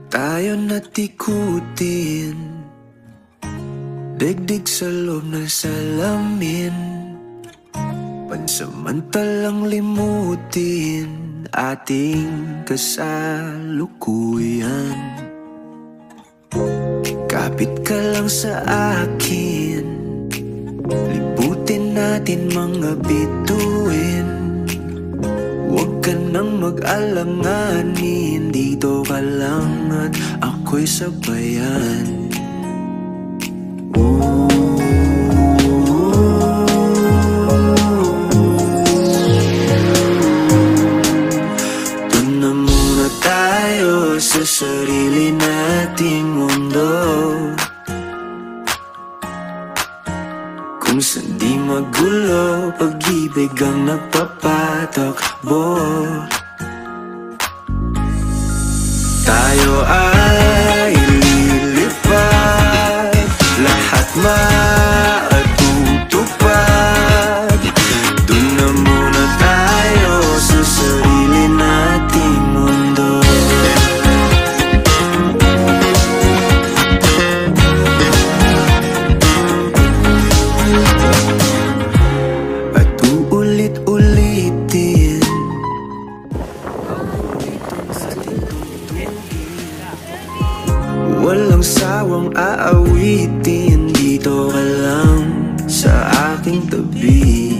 Tayo natikutin, digdig sa loob ng salamin, pansamantalang limutin ating kasalukuyan. Kapit ka lang sa akin, libutin natin mga bituin. Huwag ka nang mag-alanganin, dito ka lang at ako'y sabayan. Doon na muna tayo sa sarili nating mundo, kung saan di magulo, pag-ibig ang nagpapatakbo. Tayo ay lilipad, lahat matutupad. Doon na muna tayo sa sarili nating mundo. At uulit-ulitin walang sawang aawitin, dito ka lang sa aking tabi.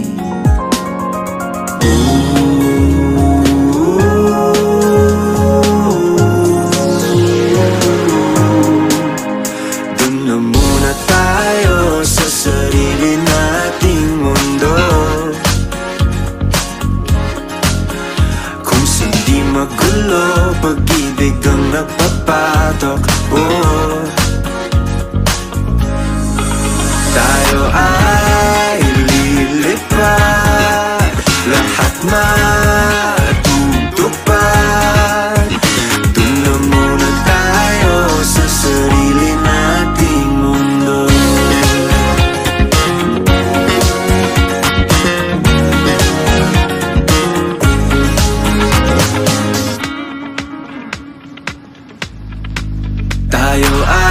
Doon na muna tayo sa sarili nating mundo, kung saan di magulo, pag-ibig ang nagpapatakbo. Tayo ay lilipad, lahat matutupad. Doon na muna tayo sa sarili nating mundo. Tayo ay